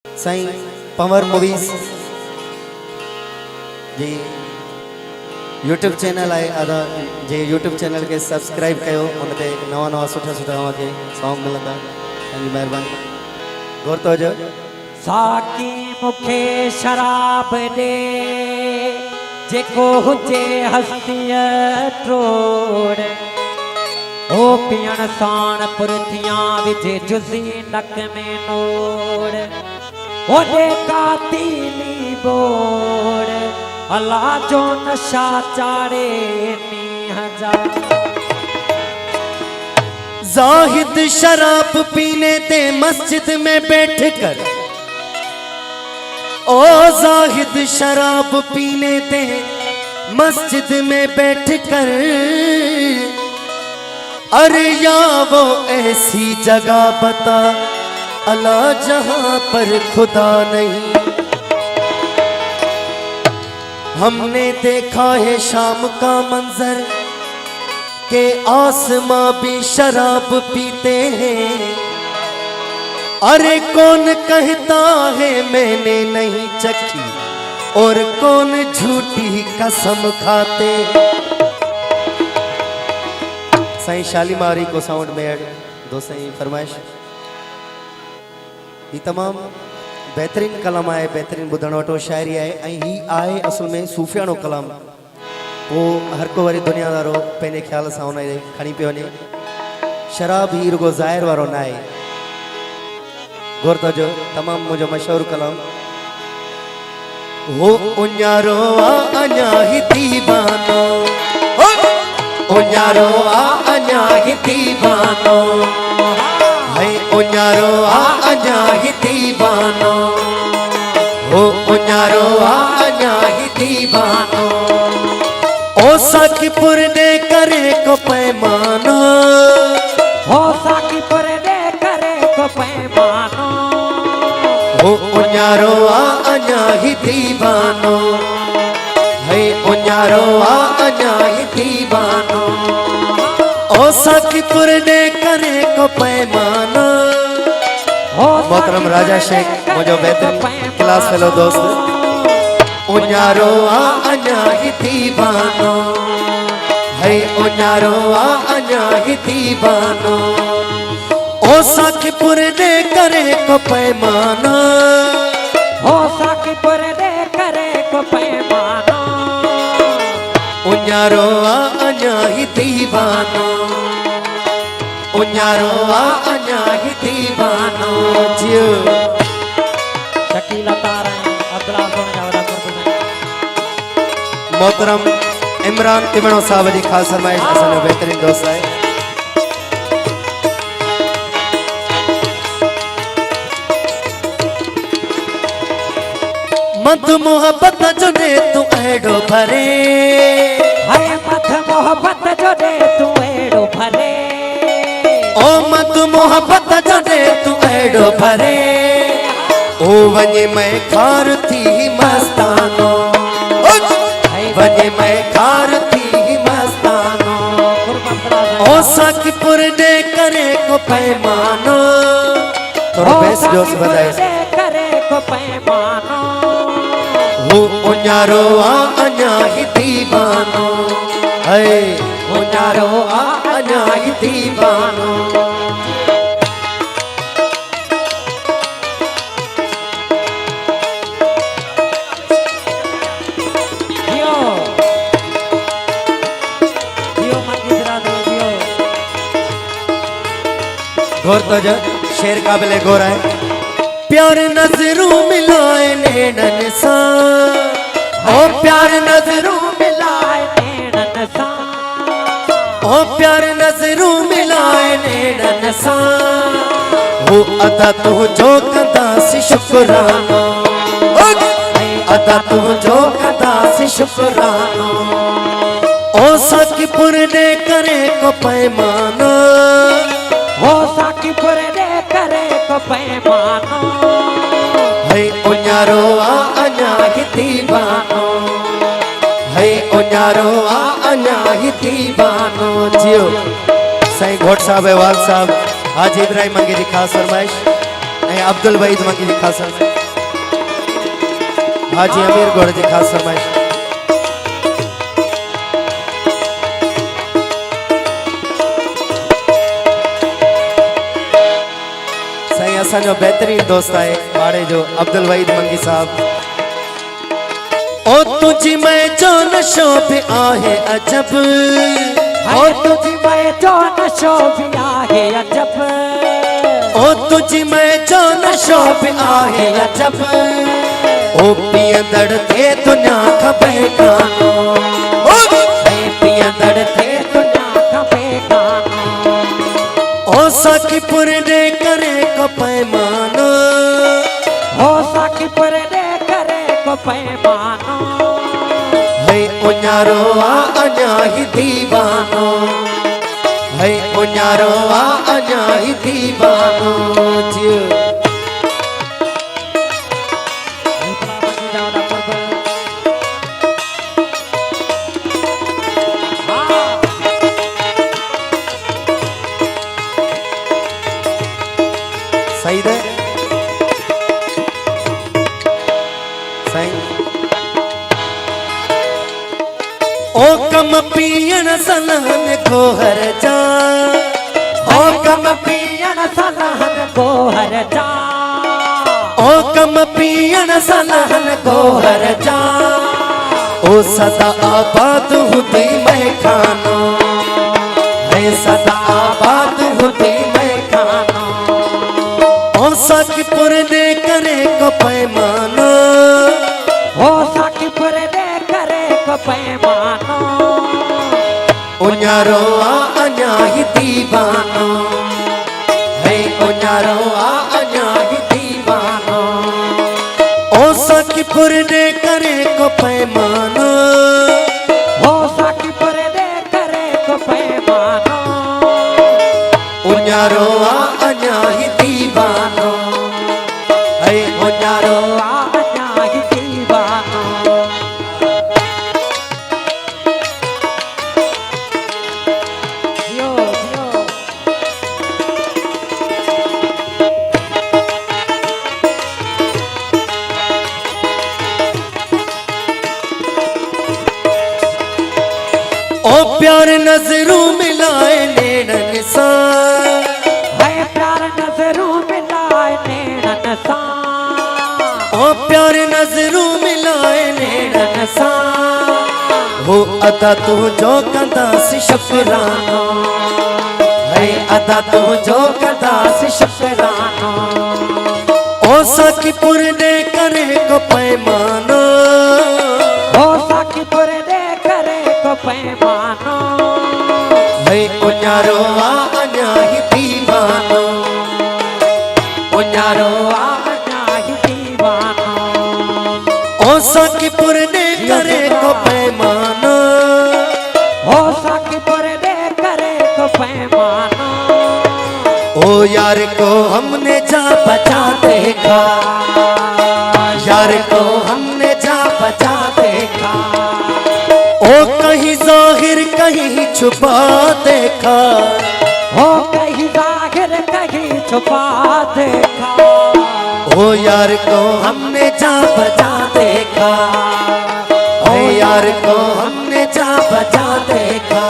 Sai power movies जी YouTube channel है आदा जे YouTube channel के सब्सक्राइब कयो उन ते नवा नवा सुठा सुठा के सॉन्ग मिलंदा तंजी मेहरबानी गौर तो जो साकी मुखे शराब दे जेको हुजे हस्तीअ ट्रोड़ ओ पियण साण पुरथियां विझे जुज़ी नक में नोड़ ओडे कातीली बोड़ अल्लाह जो नशा चाड़े नीह जा जाहिद शराब पीने ते मस्जिद में बैठ कर ओ जाहिद शराब पीने ते मस्जिद में बैठ कर अरे या वो ऐसी जगह बता अल्लाह जहां पर खुदा नहीं। हमने देखा है शाम का मंजर के आसमां भी शराब पीते हैं। अरे कौन कहता है मैंने नहीं चखी और कौन झूठी कसम खाते। साईं शालीमारी को साउंड में ऐड दो साईं फरमाइश। ये तमाम बेहतरीन कलाम है, बेहतरीन बुधण वटो शायरी है ऐं ही आहे असल में सूफियाणो कलाम। वो हर को वरी दुनियादारो पंहिंजे ख्याल सां उन खणी पियो वञे। शराब ही रुगो ज़ाहिर वारो ना आहे। गौर तो जो तमाम मुझो मशहूर कलाम हो उन्यारो आ अञा ही दीवानो उन्यारो आ अञा ही दीवानो है उन्यारो आ अञा ही दीवानो हो उन्यारो आ अञा ही दीवानो ओ साकीपुर ने करे को पैमानो हो साकीपुर ने करे को पैमानो हो उन्यारो आ अञा ही दीवानो है उन्यारो आ अञा ही दीवानो ओ साकीपुर ने करे को पैमानो। मोहतरम राजा शेख मुझो बेहतरीन क्लास फेलो दोस्त उन्यारो आ अञा ही दीवानो है उन्यारो आ अञा ही दीवानो ओ साकीपुर ने करे को पैमाना हो साकीपुर ने करे को पैमाना उन्यारो आ अञा ही दीवानो उन्यारो आ अञा ही दीवानो जियो शकीला तारा अब्दुल्ला सोने जावरा मोहतरम इमरान तिमणो साहब जी खास फरमाइश असल बेहतरीन दोस्त है। मत मोहब्बत जो दे तू एडो भरे हाय मत मोहब्बत जो दे तू एडो भरे ओ मत मोहब्बत जो दे तू एडो भरे ओ वने मैं खार थी मस्तानो वने मैं खार थी मस्तानो ओ साकीपुर ने करे को पैमानो थोड़ा बेस जोश बजाए करे को पैमानो हो उन्यारो आ अञा ही दीवानो है उन्यारो आ अञा ही दीवानो। जियो जियो मंदिरा दो जियो गौर तो जो शेर काबिले गौर है। प्यार नजरों मिलाए नैनन सा ओ प्यार नजरों मिलाए नैनन सा ओ प्यार नजरों मिलाए नैनन सा हो अदा तू जो कदा सी शुक्रानो अदा तू जो कदा सी शुक्रानो ओ साकीपुर ने करे को पैमाना हो साकीपुर ने करे को पैमानो है उन्यारो आ अञा ही दीवानो है उन्यारो आ अञा ही दीवानो जियो साईं घोट साहब वाल साहब हाजी इब्राहिम मंगी जी खास फरमाइश अब्दुल वहीद मंगी जी खास हाजी अमीर गौड़ जी खास फरमाइश। साईं असांजो बेहतरीन दोस्त है बाड़े जो अब्दुल वहीद मंगी साहब। ओ तुझी मैं जो नशो भी आहे अजब, ओ तुझी मैं जो नशो भी आहे अजब, ओ तुझी मैं जो नशो भी आहे अजब, ओ पियंदड़ थे दुनिया खपे कानो, ओ पियंदड़ थे दुनिया खपे कानो, ओ साकीपुर दे करे को पैमानो, ओ साकीपुर दे करे को पैमानो, है उन्यारो आ अञा ही दीवानो, है उन्यारो आ अञा ही दीवानो जी। सही है सही। ओ कम पियण सलहन गोहर जा, ओ कम पियण सलहन गोहर जा, ओ कम पियण सलहन गोहर जा, ओ सदा आबाद हुती मैं खानो, है सदा आबाद हुती मैं खानो, ओ साकीपुर दे करे को पैमानो, ओ साकीपुर दे करे को पैमानो, उन्यारो आ अञा ही दीवानो, है उन्यारो आ अञा ही दीवानो, ओ साकीपुर दे करे को पैमानो, ओ साकीपुर दे करे को पैमानो, उन्यारो आ अञा ही दीवानो, है उन्यारो आ अञा ही दीवानो। जियो जियो ओ प्यार नजरों मिलाए नेड़न सा, है प्यार नजरों मिलाए नैनन सा, ओ प्यार नजरों मिलाए नेड़न सा, हो अदा तू जो कंदा सी शुकरानो, है अदा तू जो कंदा सी शुकरानो, ओ साकीपुर दे करे को पैमानो, ओ साकीपुर दे करे को पैमानो, है उन्यारो आ अञा ही दीवानो, उन्यारो आ अञा ही दीवानो, ओ साकीपुर दे करे को पैमानो, ओ साकीपुर दे करे को पैमानो, ओ यार को हमने जा बचा देखा, यार को हमने जा बचा देखा, ओ कहीं जाहिर कहीं छुपा देखा, ओ कहीं जाहिर कहीं छुपा देखा, ओ यार को हमने जा बचा देखा, ओ यार को हमने जा बचा देखा,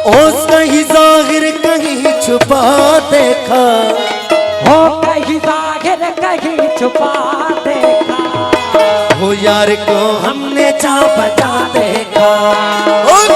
ओ कहीं जाहिर कहीं छुपा देखा, ओ कहीं जाहिर कहीं छुपा देखा, ओ यार को हमने जा बचा देखा, ओ